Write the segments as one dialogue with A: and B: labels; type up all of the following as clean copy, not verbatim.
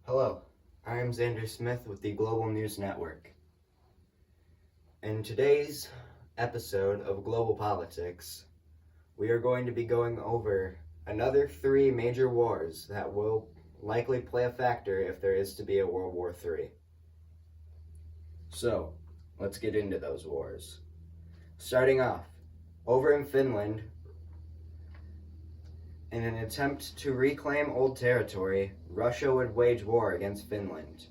A: Hello, I am Xander Smith with the Global News Network. In today's episode of Global Politics, we are going to be going over another 3 major wars that will likely play a factor if there is to be a World War III. So, let's get into those wars. Starting off, over in Finland, in an attempt to reclaim old territory, Russia would wage war against Finland.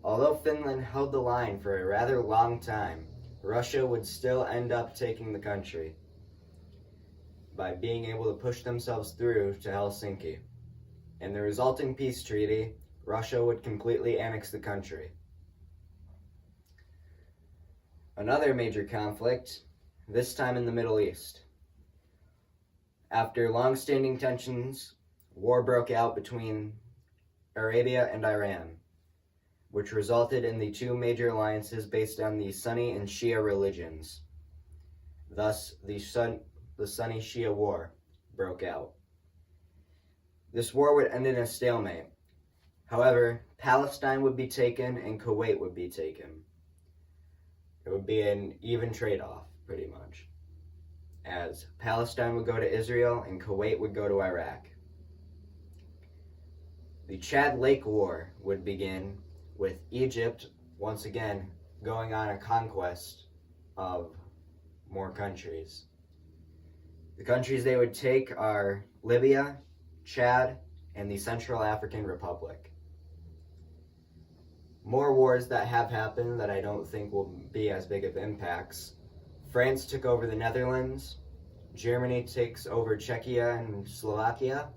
A: Although Finland held the line for a rather long time, Russia would still end up taking the country by being able to push themselves through to Helsinki. In the resulting peace treaty, Russia would completely annex the country. Another major conflict, this time in the Middle East. After long-standing tensions, war broke out between Arabia and Iran, which resulted in the 2 major alliances based on the Sunni and Shia religions. Thus, the Sunni-Shia War broke out. This war would end in a stalemate. However, Palestine would be taken and Kuwait would be taken. It would be an even trade-off, pretty much, as Palestine would go to Israel and Kuwait would go to Iraq. The Chad Lake War would begin with Egypt once again going on a conquest of more countries. The countries they would take are Libya, Chad, and the Central African Republic. More wars that have happened that I don't think will be as big of impacts. France took over the Netherlands. Germany takes over Czechia and Slovakia.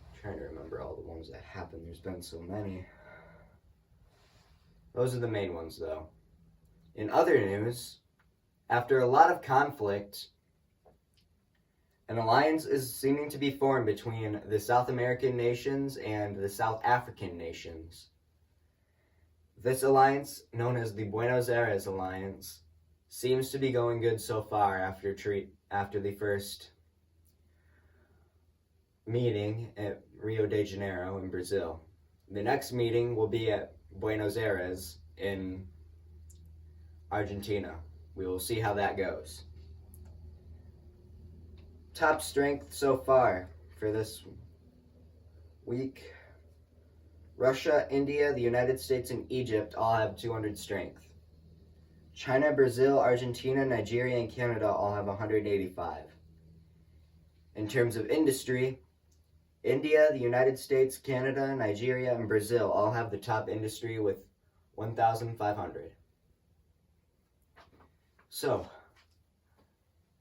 A: I'm trying to remember all the ones that happened. There's been so many. Those are the main ones, though. In other news, after a lot of conflict, an alliance is seeming to be formed between the South American nations and the South African nations. This alliance, known as the Buenos Aires Alliance, seems to be going good so far after the first meeting at Rio de Janeiro in Brazil. The next meeting will be at Buenos Aires in Argentina. We will see how that goes. Top strength so far for this week. Russia, India, the United States, and Egypt all have 200 strength. China, Brazil, Argentina, Nigeria, and Canada all have 185. In terms of industry, India, the United States, Canada, Nigeria, and Brazil all have the top industry with 1,500. So,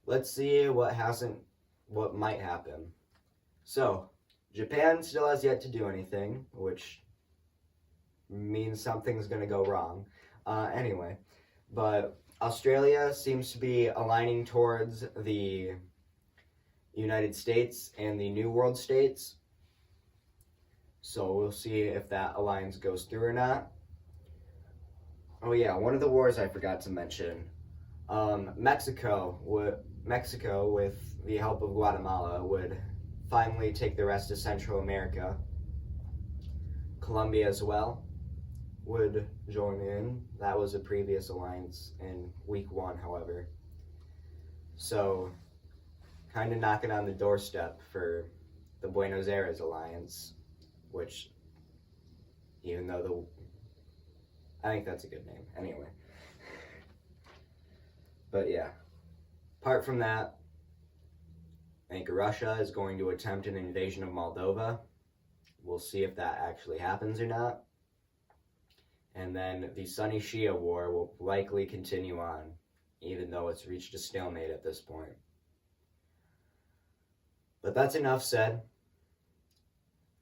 A: let's see what might happen. So, Japan still has yet to do anything, which means something's going to go wrong. Anyway, but Australia seems to be aligning towards the United States and the New World States. So we'll see if that alliance goes through or not. Oh yeah, one of the wars I forgot to mention. Mexico, with the help of Guatemala, would finally take the rest of Central America. Colombia as well would join in. That was a previous alliance in week 1, however. So, kind of knocking on the doorstep for the Buenos Aires Alliance, which, even though I think that's a good name. Anyway. But yeah. Apart from that, I think Russia is going to attempt an invasion of Moldova. We'll see if that actually happens or not. And then the Sunni-Shia war will likely continue on, even though it's reached a stalemate at this point. But that's enough said.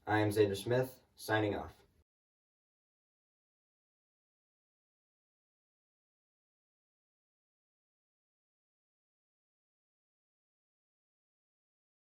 A: I am Xander Smith, signing off.